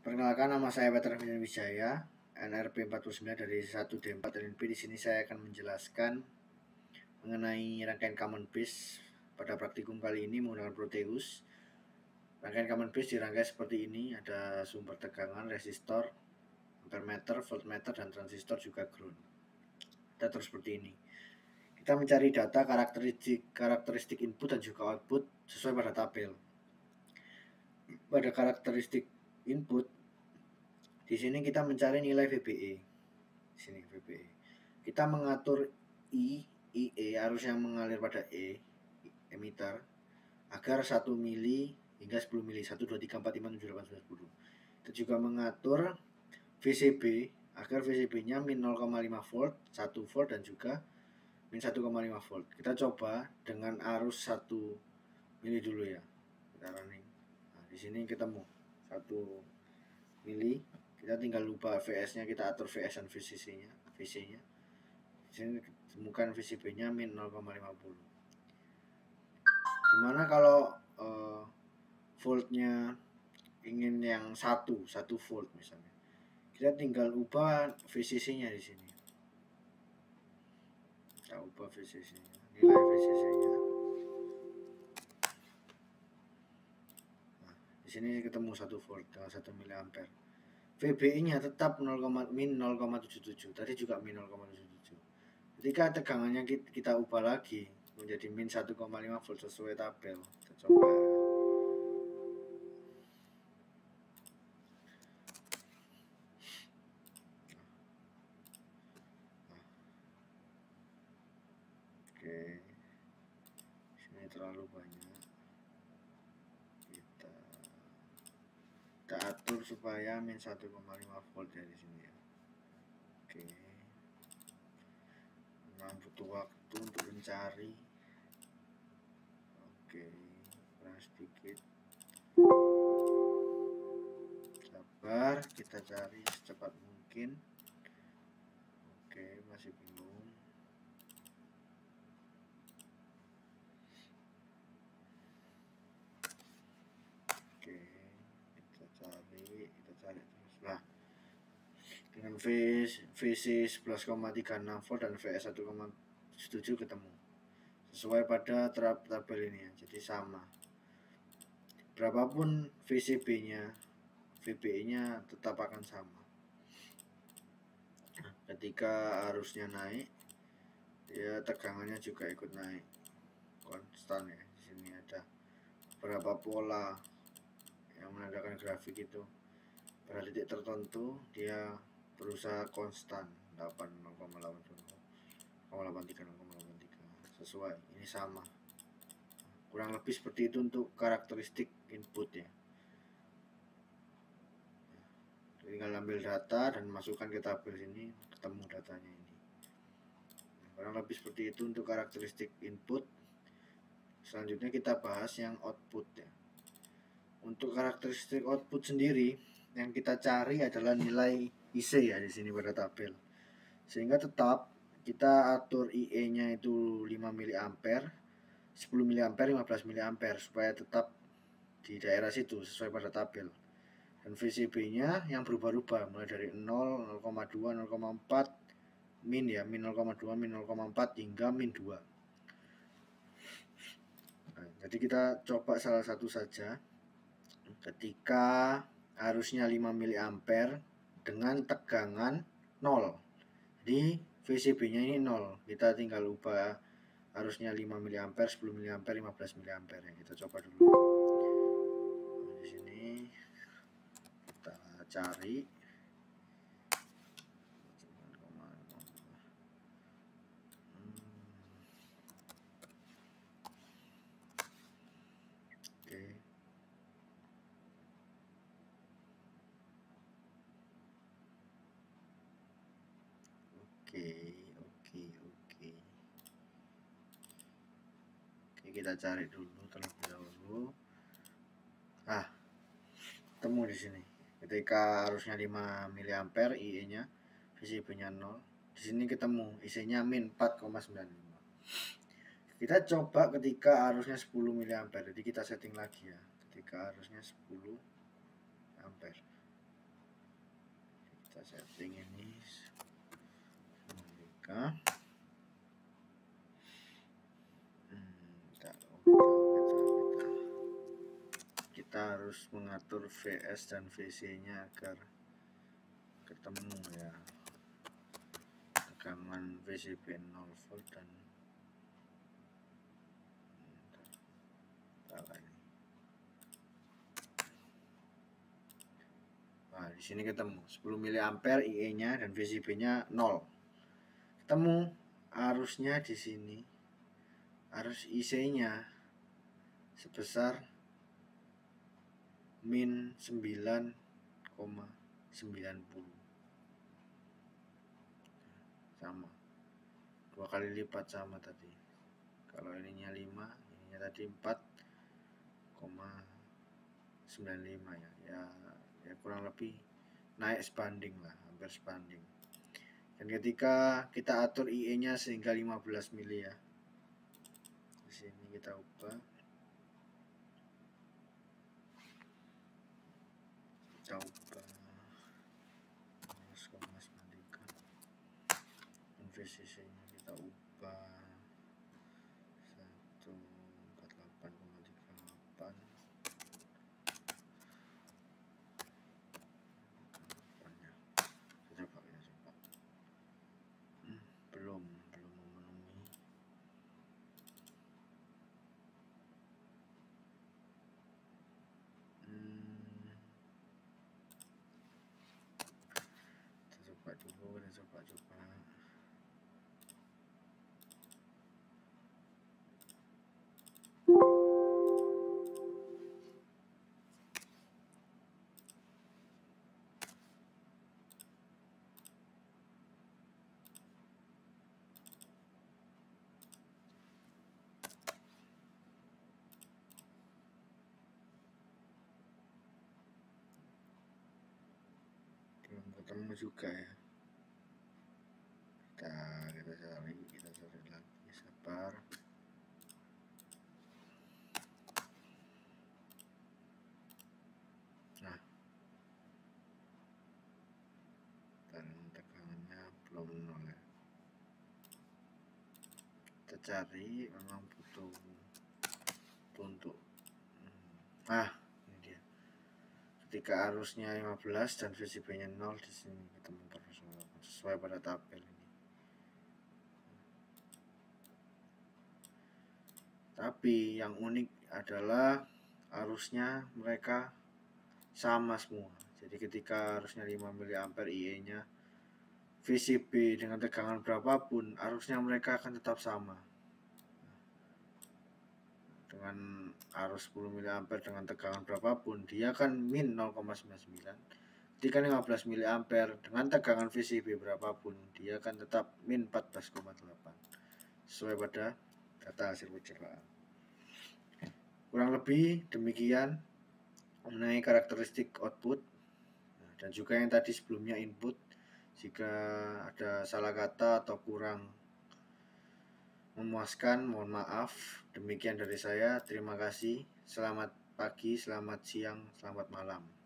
Perkenalkan, nama saya Peter Wijaya, NRP 49 dari 1D4 LNP. Di sini saya akan menjelaskan mengenai rangkaian common base pada praktikum kali ini menggunakan Proteus. Rangkaian common base dirangkai seperti ini, ada sumber tegangan, resistor, ampermeter, voltmeter, dan transistor juga ground. Kita terus seperti ini. Kita mencari data karakteristik input dan juga output sesuai pada tabel. Pada karakteristik input, di sini kita mencari nilai VBE. Di sini VBE. Kita mengatur IE arus yang mengalir pada emitter agar 1 mili hingga 10 mili, 1, 2, 3, 4, 5, 6, 7, 8, 9, 10. Kita juga mengatur VCB agar VCB-nya min 0,5 volt, 1 volt, dan juga min 1,5 volt. Kita coba dengan arus 1 mili dulu ya. Kita running. Nah, di sini ketemu 1 mili. Kita tinggal lupa VS-nya, kita atur VS dan VCC-nya. Di sini temukan VCB-nya min 0,50. Gimana kalau voltnya ingin yang 1 volt misalnya? Kita tinggal ubah VCC-nya di sini. Kita ubah VCC-nya, nilai VCC-nya. Nah, di sini ketemu 1 volt dengan 1 mA. VBE-nya tetap min 0,77. Tadi juga min 0,77. Ketika tegangannya kita ubah lagi menjadi min 1,5 volt sesuai tabel. Kita coba. Oke. Sini terlalu banyak. Kita atur supaya min 1,5 volt ya di sini ya. Oke. Memang butuh waktu untuk mencari. Oke, kurang sedikit. Sabar, kita cari secepat mungkin. Oke, masih bingung. Oke, kita cari terus. Nah, dengan VC 11,36 volt dan VS 1,7 ketemu sesuai pada tabel ini ya, jadi sama. Berapapun VCB-nya, VBE-nya tetap akan sama. Ketika arusnya naik, ya tegangannya juga ikut naik, konstan ya. Di sini ada beberapa pola yang menandakan grafik itu. Pada titik tertentu dia berusaha konstan 0,83 sesuai, ini sama. Kurang lebih seperti itu untuk karakteristik input ya. Tinggal ambil data dan masukkan ke tabel ini, ketemu datanya ini. Kurang lebih seperti itu untuk karakteristik input. Selanjutnya kita bahas yang output ya. Untuk karakteristik output sendiri yang kita cari adalah nilai IC ya di sini pada tabel. Sehingga tetap kita atur IE-nya itu 5 mA, 10 mA, 15 mA supaya tetap di daerah situ sesuai pada tabel. Dan VCB-nya yang berubah-ubah mulai dari 0, 0,2, 0,4, min ya, min 0,2, min 0,4 hingga min 2. Nah, jadi kita coba salah satu saja. Ketika arusnya 5 mA dengan tegangan 0. Jadi VCB-nya ini 0. Kita tinggal ubah arusnya 5 mA, 10 mA, 15 mA ya. Kita coba dulu. Nah, di sini kita cari. Oke. Kita cari dulu terlebih dahulu. Temu di sini. Ketika arusnya 5 mA, IE-nya, VCB-nya 0. Di sini ketemu IC-nya min 4,95. Kita coba ketika arusnya 10 mA. Jadi kita setting lagi ya. Ketika arusnya 10 ampere. setting ini Amerika. Kita harus mengatur VS dan VC nya agar ketemu ya, tegangan VCB 0 volt dan nah, di sini ketemu 10 mA IE nya dan VCB nya 0. Ketemu arusnya di sini, arus IC nya sebesar min 9,90, sama 2 kali lipat sama tadi. Kalau ininya 5, ininya tadi 4,95 ya kurang lebih naik sebanding lah, hampir sebanding. Dan ketika kita atur IE nya sehingga 15 mili ya, di sini kita ubah, VCC nya kita ubah 148,38. Belum memenuhi. Kita coba dulu, kita coba. Belum ketemu juga ya. Kita cari lagi, sabar. Nah, dan tegangannya belum 0 ya. Kita cari, memang butuh untuk ini dia. Ketika arusnya 15 dan VCB nya 0, di sini ketemu terus sesuai pada tabel ini. Tapi yang unik adalah arusnya mereka sama semua. Jadi ketika arusnya 5 mA IE nya, VCB dengan tegangan berapapun, arusnya mereka akan tetap sama. Dengan arus 10 mA dengan tegangan berapapun, dia akan min 0,99. Ketika 15 mA dengan tegangan VCB berapapun, dia akan tetap min 14,8 sesuai pada data hasil pencernaan. Kurang lebih demikian mengenai karakteristik output dan juga yang tadi sebelumnya input. Jika ada salah kata atau kurang memuaskan, mohon maaf. Demikian dari saya, terima kasih. Selamat pagi, selamat siang, selamat malam.